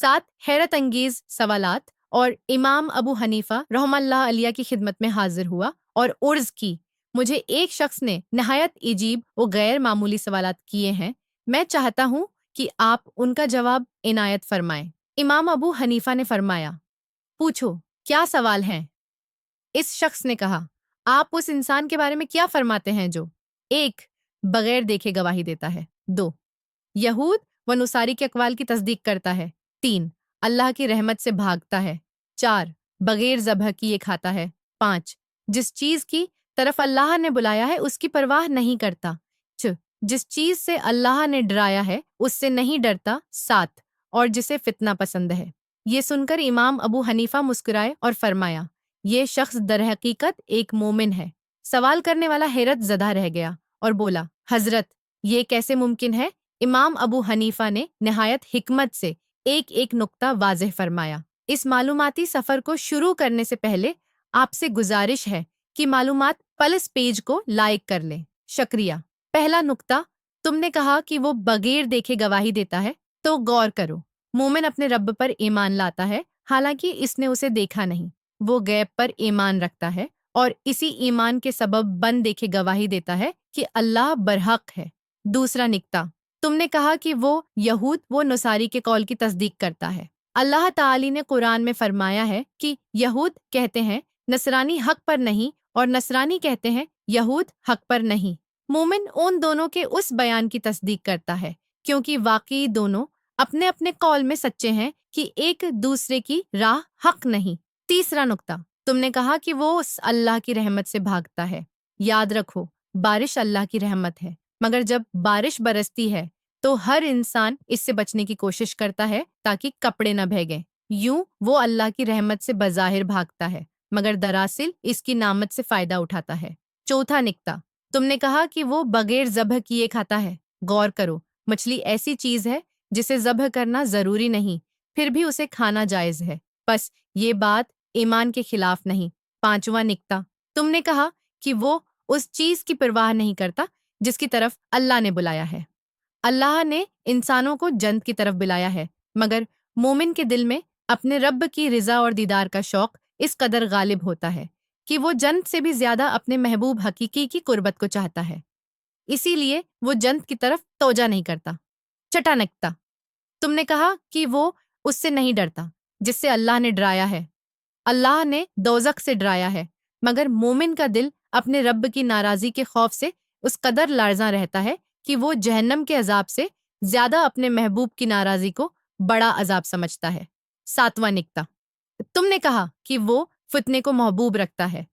7 हैरत अंगेज सवालात और इमाम अबू हनीफा रहमतुल्लाह अलैह की खिदमत में हाजिर हुआ और उर्ज की, मुझे एक शख्स ने नहायत अजीब व गैर मामूली सवालात किए हैं, मैं चाहता हूँ कि आप उनका जवाब इनायत फरमाएं। इमाम अबू हनीफा ने फरमाया, पूछो क्या सवाल हैं? इस शख्स ने कहा, आप उस इंसान के बारे में क्या फरमाते हैं जो 1. बगैर देखे गवाही देता है, 2. यहूद व नुसारी के अकवाल की तस्दीक करता है, 3. अल्लाह की रहमत से भागता है, 4. बगैर ज़बह किए खाता है, 5. जिस चीज़ की तरफ अल्लाह ने बुलाया है उसकी परवाह नहीं करता, 6. जिस चीज़ से अल्लाह ने डराया है उससे नहीं डरता, 7. और जिसे फितना पसंद है। ये सुनकर इमाम अबू हनीफा मुस्कुराए और फरमाया, ये शख्स दरहकीकत एक मोमिन है। सवाल करने वाला हैरत ज़दा रह गया और बोला, हजरत ये कैसे मुमकिन है? इमाम अबू हनीफा ने निहायत हिकमत से एक एक नुक्ता वाज़ेह फरमाया। इस मालूमाती सफ़र को शुरू करने से पहले आपसे गुजारिश है कि मालूमात पलस पेज को लाइक कर लें। शुक्रिया। पहला नुक्ता, तुमने कहा कि वो बगैर देखे गवाही देता है, तो गौर करो, मोमिन अपने रब पर ईमान लाता है हालांकि इसने उसे देखा नहीं। वो गैब पर ईमान रखता है और इसी ईमान के सबब बन देखे गवाही देता है कि अल्लाह बरहक है। दूसरा निक्ता, तुमने कहा कि वो यहूद व नुसारी के कौल की तस्दीक करता है। अल्लाह ताली ने कुरान में फरमाया है कि यहूद कहते हैं नसरानी हक पर नहीं और नसरानी कहते हैं यहूद हक पर नहीं। मोमिन उन दोनों के उस बयान की तस्दीक करता है क्योंकि वाकई दोनों अपने अपने कौल में सच्चे हैं कि एक दूसरे की राह हक नहीं। तीसरा नुक्ता, तुमने कहा कि वो उस अल्लाह की रहमत से भागता है। याद रखो, बारिश अल्लाह की रहमत है, मगर जब बारिश बरसती है तो हर इंसान इससे बचने की कोशिश करता है ताकि कपड़े न भीगें। यूं वो अल्लाह की रहमत से बज़ाहिर भागता है मगर दरअसल इसकी नामत से फायदा उठाता है। चौथा निक्ता, तुमने कहा कि वो बगैर ज़ब्ह किए खाता है। गौर करो, मछली ऐसी चीज है जिसे ज़ब्ह करना जरूरी नहीं, फिर भी उसे खाना जायज है, बस ये बात ईमान के खिलाफ नहीं। पांचवा निक्ता, तुमने कहा कि वो उस चीज की परवाह नहीं करता जिसकी तरफ अल्लाह ने बुलाया है। अल्लाह ने इंसानों को जन्नत की तरफ बुलाया है, मगर मोमिन के दिल में अपने रब की रिजा और दीदार का शौक इस कदर गालिब होता है कि वो जन्नत से भी ज्यादा अपने महबूब हकीकी की कुर्बत को चाहता है, इसीलिए वो जन्नत की तरफ तोजा नहीं करता। छठा निक्ता, तुमने कहा कि वो उससे नहीं डरता जिससे अल्लाह ने डराया है। अल्लाह ने दोज़ख से डराया है, मगर मोमिन का दिल अपने रब की नाराज़ी के खौफ से उस कदर लर्ज़ा रहता है कि वो जहन्नम के अजाब से ज्यादा अपने महबूब की नाराज़ी को बड़ा अजाब समझता है। सातवां निक्ता, तुमने कहा कि वो फितने को महबूब रखता है।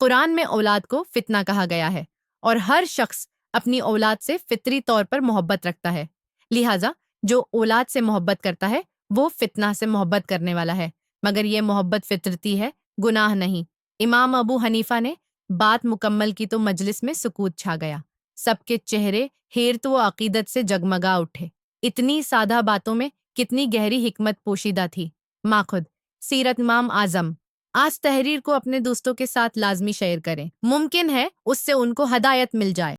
कुरान में औलाद को फितना कहा गया है और हर शख्स अपनी औलाद से फितरी तौर पर मोहब्बत रखता है, लिहाजा जो औलाद से मोहब्बत करता है वो फितना से मोहब्बत करने वाला है, मगर ये मोहब्बत फितरती है, गुनाह नहीं। इमाम अबू हनीफा ने बात मुकम्मल की तो मजलिस में सुकूत छा गया। सबके चेहरे हेरत व अकीदत से जगमगा उठे। इतनी सादा बातों में कितनी गहरी हिकमत पोशीदा थी। माखुद सीरत इमाम आजम, आज तहरीर को अपने दोस्तों के साथ लाजमी शेयर करें, मुमकिन है उससे उनको हदायत मिल जाए।